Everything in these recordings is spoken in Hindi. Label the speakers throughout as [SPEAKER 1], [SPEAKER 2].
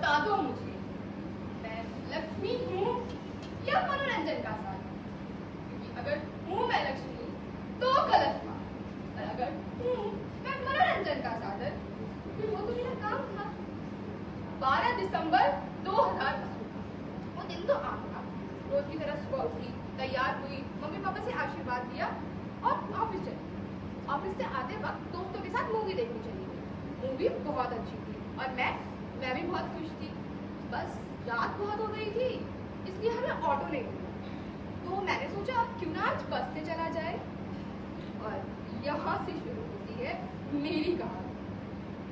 [SPEAKER 1] बता दो मुझे, मैं लक्ष्मी हूँ या मनोरंजन का साधन? क्योंकि अगर हूँ मैं लक्ष्मी तो गलत था, और अगर हूँ मैं मनोरंजन का साधन फिर वो तो मेरा काम था। 12 दिसंबर 2000 वो दिन तो आ गया। रोज की तरह सुबह उठी, तैयार हुई, मम्मी पापा से आशीर्वाद लिया और ऑफिस चली। ऑफिस से आते वक्त दोस्तों के साथ मूवी देखने चली गई। मूवी बहुत अच्छी थी और मैं भी बहुत खुश थी। बस रात बहुत हो गई थी, इसलिए हमें ऑटो नहीं मिला, तो मैंने सोचा क्यों ना आज बस से चला जाए। और यहाँ से शुरू होती है मेरी कहानी,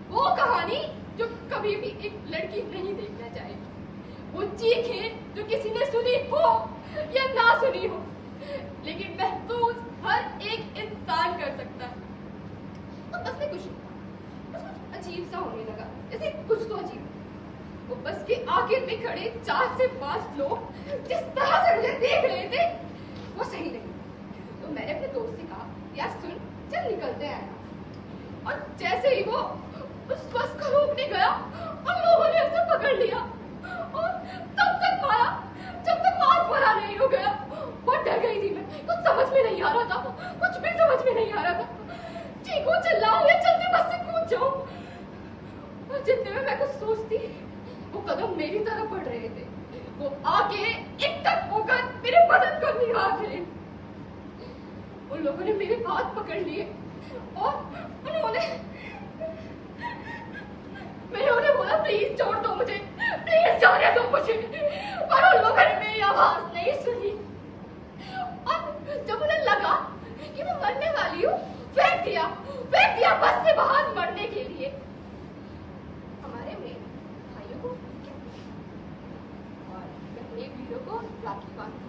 [SPEAKER 1] वो कहानी जो कभी भी एक लड़की नहीं देखना चाहेगी। वो चीखें जो किसी ने सुनी हो या ना सुनी हो, लेकिन महसूस हर एक इंसान कर सकता है। तो बस में कुछ नहीं था, बस कुछ अजीब सा होने लगा, जैसे कुछ तो अजीब। वो बस के आखिर में खड़े 4 से 5 लोग जिस तरह से मुझे देख रहे थे वो सही नहीं। तो मैंने अपने दोस्त से कहा, यार सुन, चल निकलते हैं ना। और जैसे ही वो उस बस को रोकने गया और लोगों ने उसे पकड़ लिया और तब तक मारा जब तक बात भरा नहीं हो गया। बहुत डर गई थी मैं, कुछ समझ में नहीं आ रहा था, कुछ भी समझ में नहीं आ रहा था। चीखूं, चिल्लाऊं या चलते बस से कूद जाऊं। और जितने में मैं कुछ सोचती, वो कदम मेरी तरफ बढ़ रहे थे। वो आगे एकटक होकर मेरे बदन को निहार रहे। उन लोगों ने मेरे हाथ पकड़ लिए और उन्होंने बोला, प्लीज छोड़ दो मुझे, प्लीज जाने दो मुझे। पर उन लोगों ने मेरी आवाज नहीं सुनी और जब उन्हें लगा कि मैं मरने वाली हूँ, फेंक दिया बस से बाहर मरने के लिए। हमारे में भाइयों को और पहले वीरों को राखी बांधती,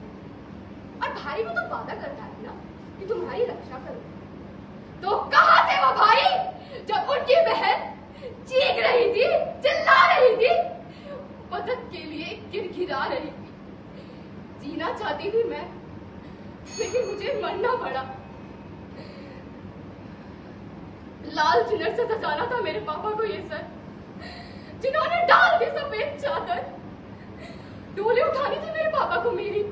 [SPEAKER 1] और भाई भी तो वादा करता है ना कि तुम्हारी रक्षा करो। तो कहाँ थे वो भाई जब उनकी बहन चीख रही थी, चिल्ला रही थी, मदद के लिए गिड़गिड़ा रही थी? जीना चाहती थी मैं, लेकिन मुझे मरना पड़ा। लाल चुनर से सजाना था मेरे पापा को ये सर, जिन्होंने डाल दी सफेद चादर। डोले उठानी थी मेरे पापा को मेरी,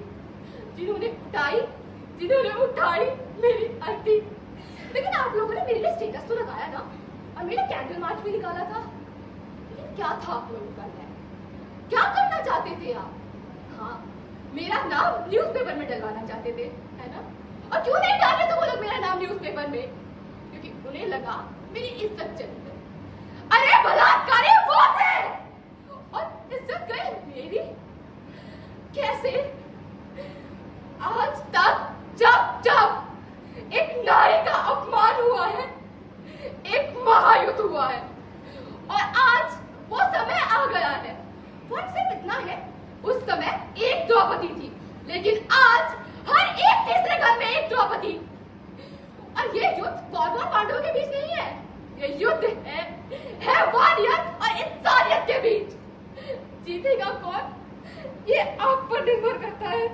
[SPEAKER 1] जिन्होंने उठाई मेरी अर्थी। लेकिन आप लोगों ने मेरे लिए स्टेटस तो लगाया ना, और मेरा कैंडल मार्च भी निकाला था। लेकिन क्या था आप लोगों का न्याय? क्या करना चाहते थे आप? हाँ, मेरा नाम न्यूज़पेपर में डलवाना चाहते थे, है ना? और क्यों नहीं डाले तो वो लोग मेरा नाम न्यूज़पेपर में? क्योंकि उन्हें लगा मेरी इज्जत चली गई। अरे बलात्कारी वो थे और इज्जत गई मेरी। कैसे? आज तक जब एक नारी का अपमान हुआ है, एक महायुद्ध हुआ है, और आज वो समय आ गया है। फर्क सिर्फ इतना है, उस समय एक द्रौपदी थी, लेकिन आज हर एक तीसरे घर में एक द्रौपदी। और ये युद्ध कौरवों और पांडवों के बीच नहीं है, ये युद्ध है वारियत और इंसानियत के बीच। जीतेगा कौन, ये आप पर निर्भर करता है।